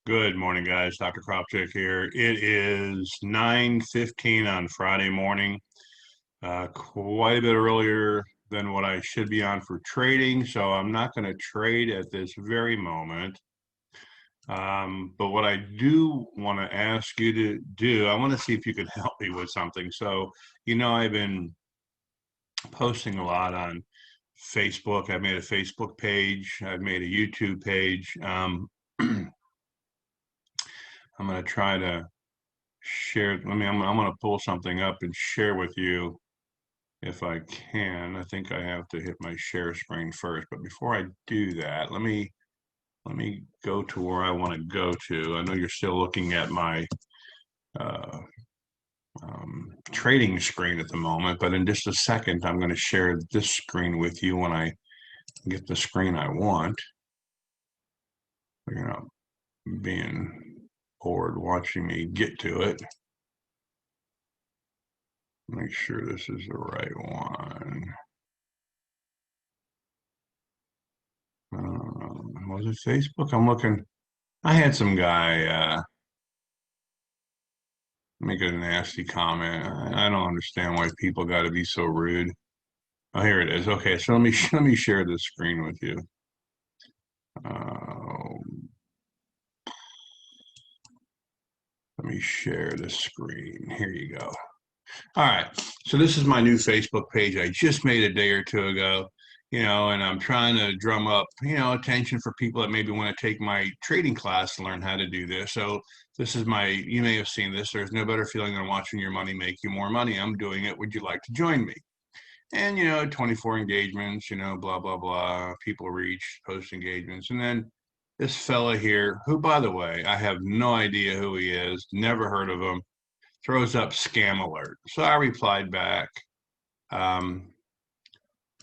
Good morning, guys. Dr. Kropchik here. It is 9:15 on Friday morning, quite a bit earlier than what I should be on for trading, so I'm not going to trade at this very moment. But what I do want to ask you to do, I want to see if you could help me with something. So, I've been posting a lot on Facebook. I've made a Facebook page. I've made a YouTube page. I'm going to try to share. I'm going to pull something up and share with you if I can. I think I have to hit my share screen first, but before I do that, let me go to where I want to go to. I know you're still looking at my uh, trading screen at the moment, but in just a second, I'm going to share this screen with you when I get the screen I want. You know, being bored watching me get to it. Make sure this is the right one. Was it Facebook? I'm looking. I had some guy make a nasty comment. I don't understand why people got to be so rude. Oh, here it is. Okay, so let me share this screen with you. Uh, Let me share the screen. Here you go. All right. So this is my new Facebook page I just made a day or two ago, and I'm trying to drum up, attention for people that maybe want to take my trading class to learn how to do this. So this is you may have seen this. There's no better feeling than watching your money make you more money. I'm doing it. Would you like to join me? And, 24 engagements, blah, blah, blah. People reach, post engagements. And then this fella here, who, by the way, I have no idea who he is, never heard of him, throws up scam alert. So I replied back. Um,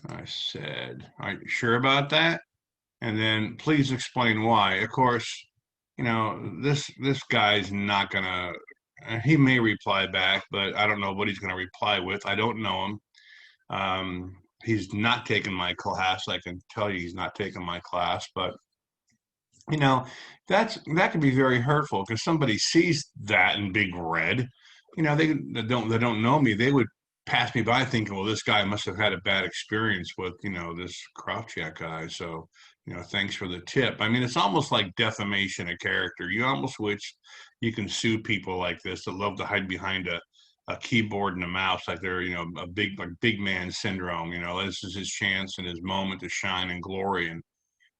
I said, "Are you sure about that? And then please explain why." Of course, this guy's not gonna. He may reply back, but I don't know what he's gonna reply with. I don't know him. He's not taking my class. I can tell you, he's not taking my class. But you know, that can be very hurtful because somebody sees that in big red. They don't know me. They would pass me by thinking, well, this guy must have had a bad experience with this Kravchuk guy. So thanks for the tip. I mean, it's almost like defamation of character. You almost wish you can sue people like this that love to hide behind a keyboard and a mouse, like they're a big man syndrome. This is his chance and his moment to shine in glory. And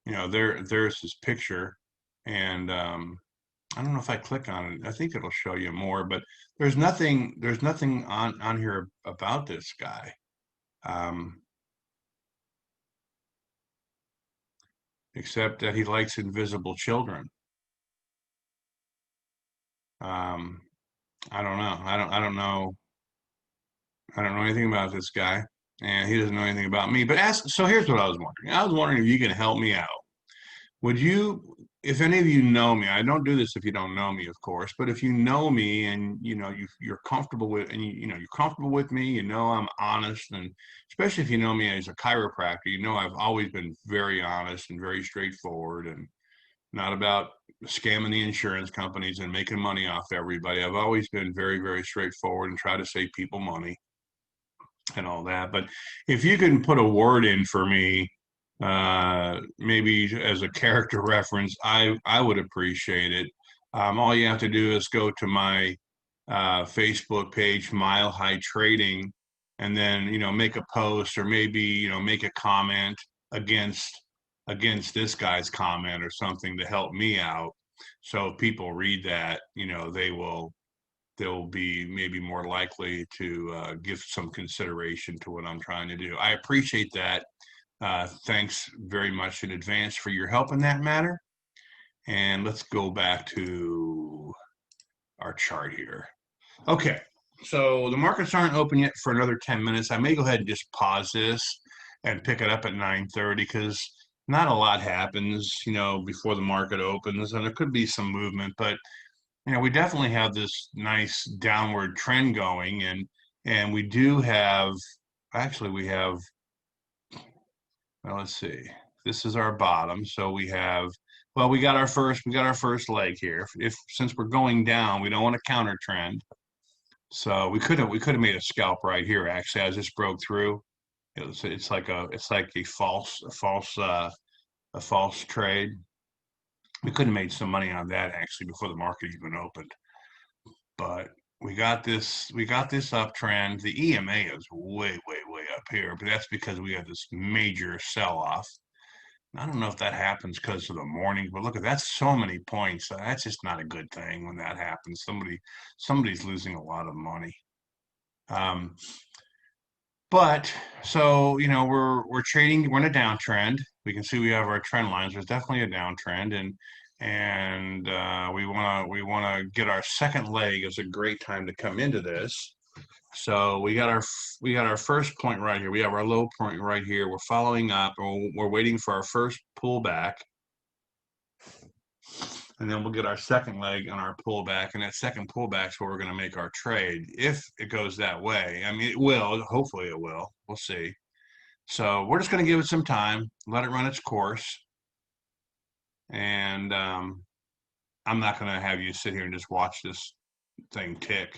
there's his picture, and I don't know if I click on it. I think it'll show you more, but there's nothing on here about this guy, um, except that he likes invisible children. Um, I don't know. I don't know. I don't know anything about this guy, and he doesn't know anything about me. But so here's what I was wondering. I was wondering if you can help me out. Would you, if any of you know me, I don't do this if you don't know me, of course, but if you know me and you're comfortable with, and you're comfortable with me, I'm honest, and especially if you know me as a chiropractor, I've always been very honest and very straightforward and not about scamming the insurance companies and making money off everybody. I've always been very, very straightforward and try to save people money and all that. But if you can put a word in for me, maybe as a character reference, I would appreciate it. All you have to do is go to my Facebook page, Mile High Trading, and then make a post or maybe make a comment against this guy's comment or something to help me out. So if people read that, they'll be maybe more likely to give some consideration to what I'm trying to do. I appreciate that. Thanks very much in advance for your help in that matter. And let's go back to our chart here. Okay, so the markets aren't open yet for another 10 minutes. I may go ahead and just pause this and pick it up at 9:30 because not a lot happens, before the market opens, and there could be some movement, but we definitely have this nice downward trend going, and we do have, actually we have, well, let's see, this is our bottom, so we have Well, we got our first leg here. If since we're going down, we don't want to counter trend. So we could have made a scalp right here. Actually, as this broke through, it's like a false trade. We could have made some money on that actually before the market even opened. But we got this uptrend. The EMA is way up here, but that's because we have this major sell-off. I don't know if that happens because of the morning, but look at that's so many points. That's just not a good thing when that happens. Somebody's losing a lot of money. But so we're trading. We're in a downtrend. We can see we have our trend lines. There's definitely a downtrend, and we want to get our second leg. Is a great time to come into this. So we got our first point right here. We have our low point right here. We're following up, and we're waiting for our first pullback, and then we'll get our second leg on our pullback, and that second pullback is where we're going to make our trade if it goes that way. I mean, it will. Hopefully, it will. We'll see. So we're just going to give it some time, let it run its course, and I'm not going to have you sit here and just watch this thing tick.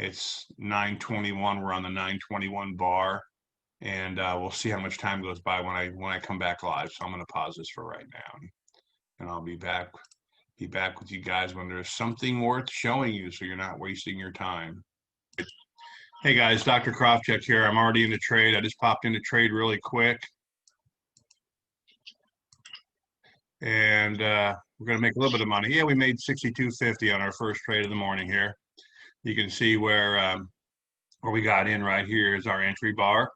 It's 9:21. We're on the 9:21 bar, and we'll see how much time goes by when I come back live. So I'm going to pause this for right now, and I'll be back with you guys when there's something worth showing you, so you're not wasting your time. Hey guys, Dr. Kravchuk here. I'm already in the trade. I just popped into trade really quick, and we're going to make a little bit of money. Yeah, we made $62.50 on our first trade of the morning here. You can see where we got in right here is our entry bar,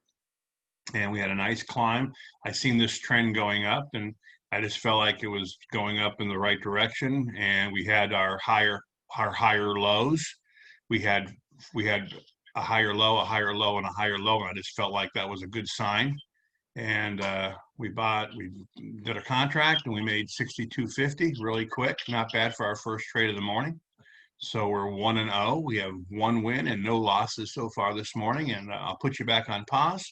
and we had a nice climb. I seen this trend going up, and I just felt like it was going up in the right direction. And we had our higher lows. We had a higher low, a higher low, and a higher low, and I just felt like that was a good sign. And we did a contract, and we made $62.50 really quick. Not bad for our first trade of the morning. So we're 1-0. We have one win and no losses so far this morning. And I'll put you back on pause,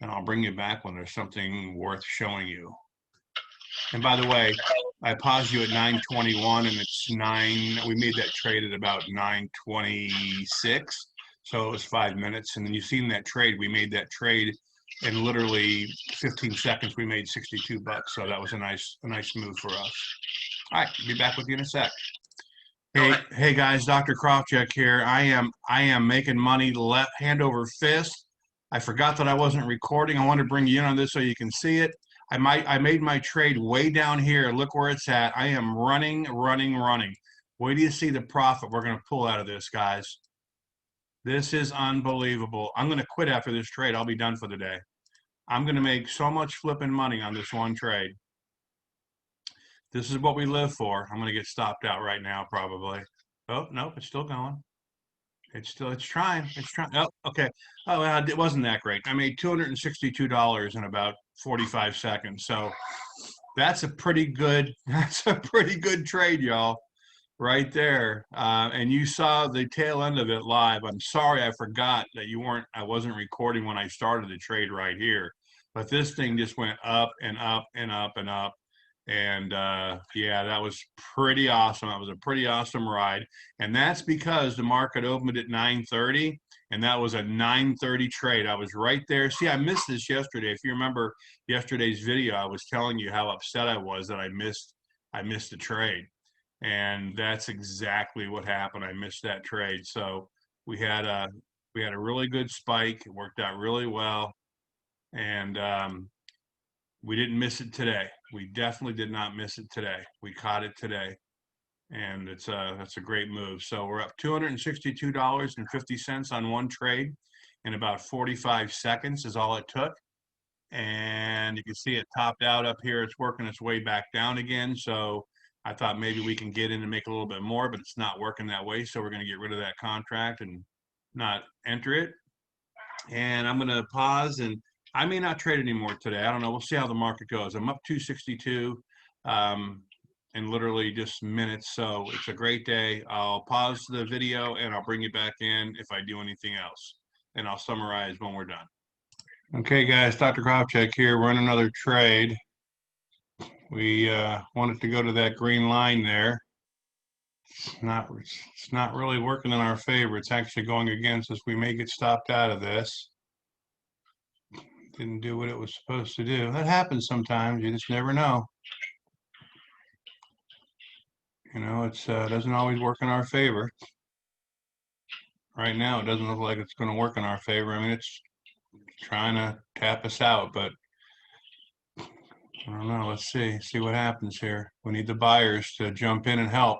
and I'll bring you back when there's something worth showing you. And by the way, I paused you at 9:21, and it's 9. We made that trade at about 9:26. So it was 5 minutes. And then you've seen that trade. We made that trade in literally 15 seconds. We made $62. So that was a nice move for us. All right, be back with you in a sec. Hey guys, Dr. Kravchuk here. I am making money hand over fist. I forgot that I wasn't recording. I wanted to bring you in on this so you can see it. I made my trade way down here. Look where it's at. I am running. Wait till you see the profit we're going to pull out of this, guys. This is unbelievable. I'm going to quit after this trade. I'll be done for the day. I'm going to make so much flipping money on this one trade. This is what we live for. I'm going to get stopped out right now, probably. Oh, nope, it's still going. It's trying. Oh, okay. Oh, well, it wasn't that great. I made $262 in about 45 seconds. So that's a pretty good trade, y'all, right there. And you saw the tail end of it live. I'm sorry I forgot that I wasn't recording when I started the trade right here. But this thing just went up and up and up and up. And yeah, that was pretty awesome. That was a pretty awesome ride. And that's because the market opened at 9:30, and that was a 9:30 trade. I was right there. See, I missed this yesterday. If you remember yesterday's video, I was telling you how upset I was that I missed the trade. And that's exactly what happened. I missed that trade. So we had a really good spike. It worked out really well. And we didn't miss it today. We definitely did not miss it today. We caught it today, and that's a great move. So we're up $262.50 on one trade in about 45 seconds is all it took. And you can see it topped out up here. It's working its way back down again. So I thought maybe we can get in and make a little bit more, but it's not working that way. So we're going to get rid of that contract and not enter it. And I'm going to pause, and I may not trade anymore today. I don't know. We'll see how the market goes. I'm up 262 in literally just minutes. So it's a great day. I'll pause the video and I'll bring you back in if I do anything else. And I'll summarize when we're done. Okay, guys, Dr. Kravchuk here. We're in another trade. We want it to go to that green line there. It's not really working in our favor. It's actually going against us. We may get stopped out of this. Didn't do what it was supposed to do. That happens sometimes. You just never know. You know, it's doesn't always work in our favor. Right now, it doesn't look like it's going to work in our favor. I mean, it's trying to tap us out, but I don't know. Let's see what happens here. We need the buyers to jump in and help.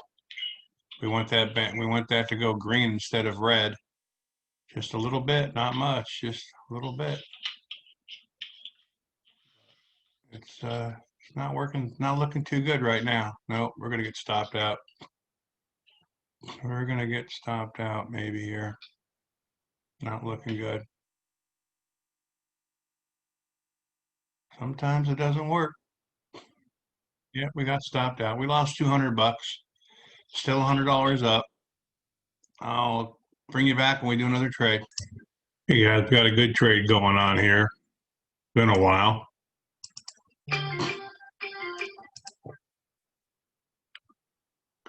We want that to go green instead of red. Just a little bit, not much, just a little bit. It's not working, not looking too good right now. Nope, we're gonna get stopped out. We're gonna get stopped out maybe here. Not looking good. Sometimes it doesn't work. Yeah, we got stopped out. We lost 200 bucks. Still $100 up. I'll bring you back when we do another trade. Hey guys, got a good trade going on here. Been a while.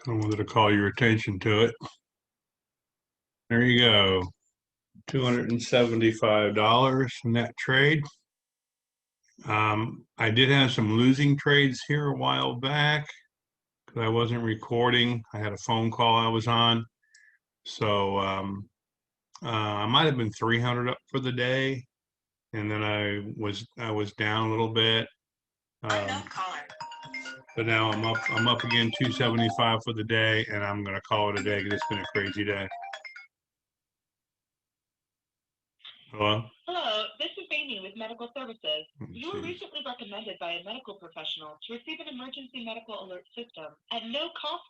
I wanted to call your attention to it. There you go. $275 in that trade. I did have some losing trades here a while back because I wasn't recording. I had a phone call I was on. So I might have been 300 up for the day, and then I was down a little bit. But now I'm up again 275 for the day, and I'm gonna call it a day because it's been a crazy day. Hello? Hello, this is Amy with Medical Services. You were recently recommended by a medical professional to receive an emergency medical alert system at no cost